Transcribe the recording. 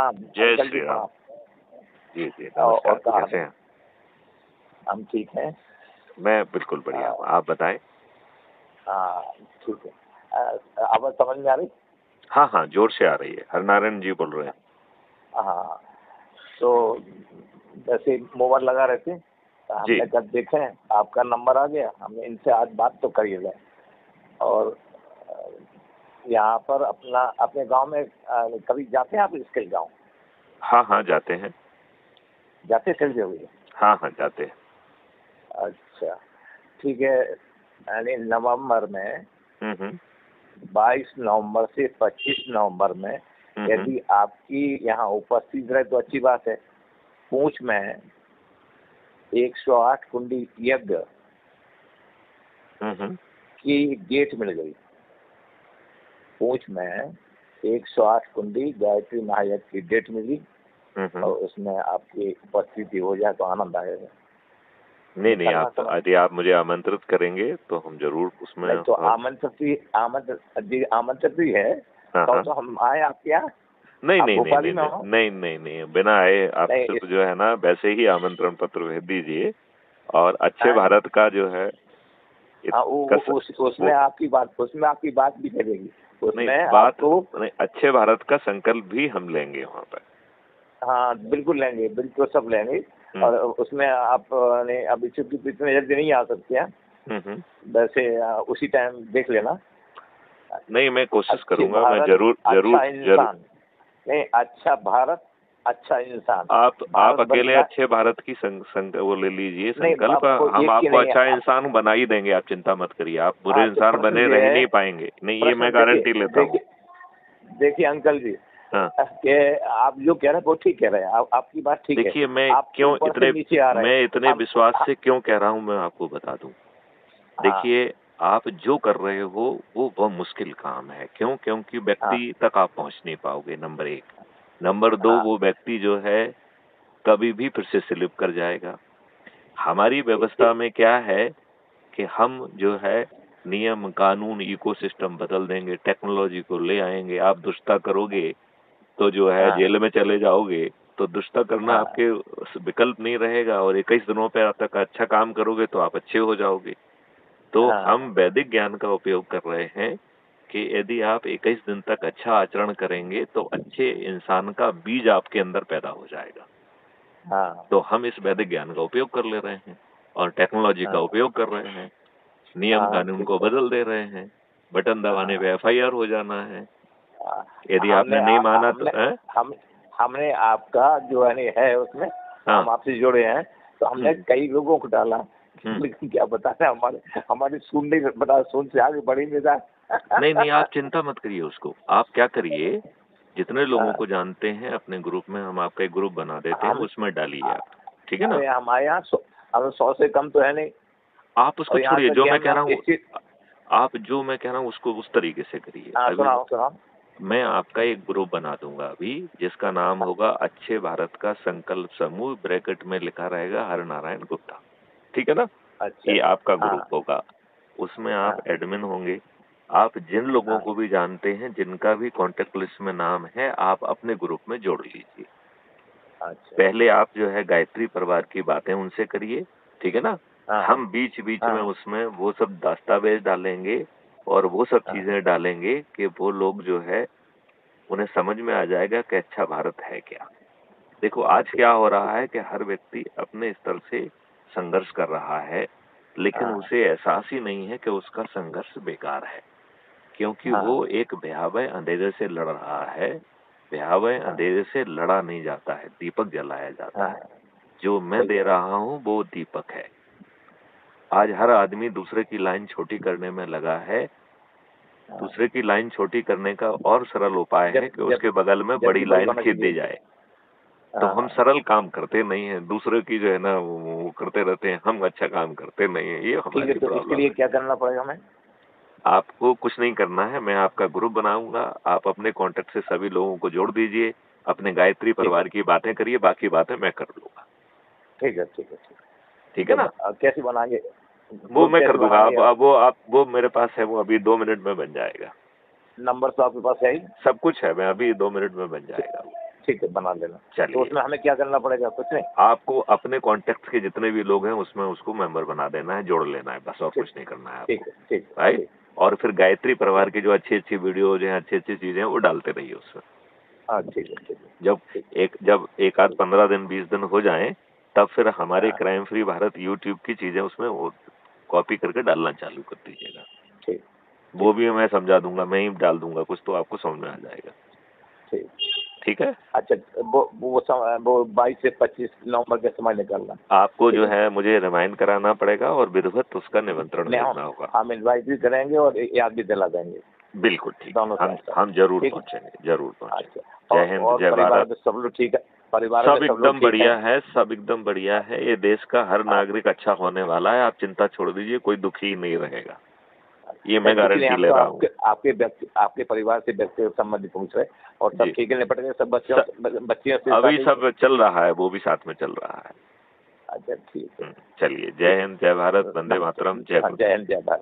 प्रणाम जय अंकल जी, श्री राम। प्रणाम। जी जी और नमस्कार, कहा कैसे हैं? हम ठीक हैं। मैं बिल्कुल बढ़िया हूँ, आप बताएं। हाँ, ठीक है। आवाज समझ में आ रही? हाँ हाँ, जोर से आ रही है। हरनारायण जी बोल रहे हैं। हाँ, तो जैसे मोबाइल लगा रहे थे तो जी। हमने कब देखे आपका नंबर आ गया, हमने इनसे आज बात तो करी है। और यहाँ पर अपने गांव में कभी जाते हैं आप इसके गांव? हाँ हाँ, जाते हैं। जाते चल हुए? हाँ हाँ, जाते हैं। अच्छा, ठीक है। यानी नवंबर में हम्म 22 नवंबर से 25 नवंबर में यदि आपकी यहाँ उपस्थित रहे तो अच्छी बात है। पूंछ में 108 कुंडी यज्ञ की डेट मिल गई। पूंछ में 108 कुंडी गायत्री महायज्ञ की डेट मिली और उसमें आपकी उपस्थिति हो जाए तो आनंद आएगा। नहीं, यदि आप मुझे आमंत्रित करेंगे तो हम जरूर उसमें। तो आमंत्रित ही है। तो हम आए आपके यहाँ? नहीं, बिना आए आपसे तो जो है ना वैसे ही आमंत्रण पत्र भेज दीजिए। और अच्छे भारत का जो है उसमें आपकी बात भी करेगी। उसमें अच्छे भारत का संकल्प भी हम लेंगे वहाँ पर। हाँ, बिल्कुल लेंगे, बिल्कुल सब लेंगे। और उसमें आप अभी छुट्टी इतने जल्दी नहीं आ सकते हैं। वैसे उसी टाइम देख लेना। नहीं, मैं कोशिश करूंगा, मैं जरूर। नहीं, अच्छा भारत, अच्छा इंसान। आप अकेले अच्छे भारत की वो ले लीजिए संकल्प। हम आपको अच्छा इंसान बना ही देंगे, आप चिंता मत करिए। आप बुरे इंसान बने रह नहीं पाएंगे। नहीं, ये मैं गारंटी लेता हूँ। देखिए अंकल जी, कि आप जो कह रहे हैं वो ठीक कह रहे हैं। आपकी बात ठीक है। देखिए, मैं इतने विश्वास से क्यों कह रहा हूँ मैं आपको बता दूं। देखिए, आप जो कर रहे हो वो बहुत मुश्किल काम है। क्यों? क्योंकि व्यक्ति तक आप पहुंच नहीं पाओगे, नंबर 1। नंबर 2, वो व्यक्ति जो है कभी भी फिर से स्लिप कर जाएगा। हमारी व्यवस्था में क्या है कि हम जो है नियम कानून इकोसिस्टम बदल देंगे, टेक्नोलॉजी को ले आएंगे। आप दुष्टता करोगे तो जो है जेल में चले जाओगे, तो दुष्टता करना आपके विकल्प नहीं रहेगा। और 21 दिनों पे आप तक अच्छा काम करोगे तो आप अच्छे हो जाओगे। तो हम वैदिक ज्ञान का उपयोग कर रहे हैं कि यदि आप 21 दिन तक अच्छा आचरण करेंगे तो अच्छे इंसान का बीज आपके अंदर पैदा हो जाएगा। तो हम इस वैदिक ज्ञान का उपयोग कर ले रहे हैं और टेक्नोलॉजी का उपयोग कर रहे हैं। नियम कानून को बदल दे रहे हैं। बटन दबाने पे FIR हो जाना है। यदि आपने नहीं माना तो हमने आपका जो है उसमें हम आपसे जुड़े हैं तो हमने कई लोगों को डाला। लेकिन क्या बताना, हमारी सुन से आगे बढ़ी नहीं रहा। नहीं, आप चिंता मत करिए उसको। आप क्या करिए, जितने लोगों को जानते हैं अपने ग्रुप में, हम आपका एक ग्रुप बना देते हैं, उसमें डालिए आप। ठीक है ना? हमारे यहाँ 100 से कम तो है नहीं। आप उसको छोड़िए। जो मैं कह रहा हूँ उसको उस तरीके से करिए। मैं आपका एक ग्रुप बना दूंगा अभी, जिसका नाम होगा अच्छे भारत का संकल्प समूह। ब्रैकेट में लिखा रहेगा हरनारायण गुप्ता। ठीक है ना? ये आपका ग्रुप होगा। उसमें आप एडमिन होंगे। आप जिन लोगों को भी जानते हैं, जिनका भी कांटेक्ट लिस्ट में नाम है, आप अपने ग्रुप में जोड़ लीजिए। पहले आप जो है गायत्री परिवार की बातें उनसे करिए। ठीक है ना? हम बीच बीच में उसमें वो सब दस्तावेज डालेंगे और वो सब चीजें डालेंगे कि वो लोग जो है उन्हें समझ में आ जाएगा कि अच्छा भारत है क्या। देखो, आज क्या हो रहा है कि हर व्यक्ति अपने स्तर से संघर्ष कर रहा है, लेकिन उसे एहसास ही नहीं है कि उसका संघर्ष बेकार है, क्योंकि वो एक भयावह अंधेरे से लड़ रहा है। भयावह अंधेरे से लड़ा नहीं जाता है, दीपक जलाया जाता है। जो मैं दे रहा हूँ वो दीपक है। आज हर आदमी दूसरे की लाइन छोटी करने में लगा है। दूसरे की लाइन छोटी करने का और सरल उपाय है कि उसके बगल में बड़ी लाइन खींच दी जाए। तो हम सरल काम करते नहीं है, दूसरे की जो है ना वो करते रहते हैं, हम अच्छा काम करते नहीं है। ये हमारी प्रॉब्लम है। इसके लिए क्या करना पड़ेगा हमें? आपको कुछ नहीं करना है। मैं आपका ग्रुप बनाऊंगा, आप अपने कांटेक्ट से सभी लोगों को जोड़ दीजिए, अपने गायत्री परिवार की बातें करिए, बाकी बातें मैं कर लूंगा। ठीक है ना? कैसे बनाएंगे वो मैं कर दूंगा। वो मेरे पास है, वो अभी 2 मिनट में बन जाएगा। नंबर तो आपके पास है ही? सब कुछ है, मैं अभी 2 मिनट में बन जाएगा। ठीक है, बना लेना। चलिए, तो उसमें हमें क्या करना पड़ेगा? कुछ नहीं, आपको अपने कॉन्टेक्ट के जितने भी लोग हैं उसमें उसको मेंबर बना देना है, जोड़ लेना है, बस और कुछ नहीं करना है ठीक है, ठीक है, राइट। और फिर गायत्री परिवार की जो अच्छी अच्छी वीडियोज हैं, अच्छी अच्छी चीजें हैं, वो डालते रहिए उसमें। हाँ, ठीक है, ठीक है। जब एक आध 15 दिन 20 दिन हो जाएं, तब फिर हमारे क्राइम फ्री भारत यूट्यूब की चीजें उसमें वो कॉपी करके डालना चालू कर दीजिएगा। ठीक, वो भी मैं समझा दूंगा, मैं ही डाल दूंगा कुछ, तो आपको समझ में आ जाएगा। ठीक, ठीक है। अच्छा, वो 22 से 25 नवंबर के समय निकलना आपको जो है मुझे रिमाइंड कराना पड़ेगा और विधिवत उसका निमंत्रण भेजना होगा। हम इन्वाइट भी करेंगे और याद भी दिला देंगे। बिल्कुल ठीक, हम जरूर पहुंचेंगे, जरूर पहुंचेंगे। जय हिंद, जय भारत। सब लोग ठीक है? परिवार सब एकदम बढ़िया है, सब एकदम बढ़िया है। ये देश का हर नागरिक अच्छा होने वाला है, आप चिंता छोड़ दीजिए, कोई दुखी नहीं रहेगा, ये मैं गारंटी ले रहा हूँ। आपके परिवार से व्यक्तिगत संबंध पूछ रहे और सब ठीक है, निपट गए सब बच्चियों से? अभी सब चल रहा है, वो भी साथ में चल रहा है। अच्छा, ठीक है। चलिए, जय हिंद, जय भारत, वंदे मातरम, जय हिंद, जय भारत।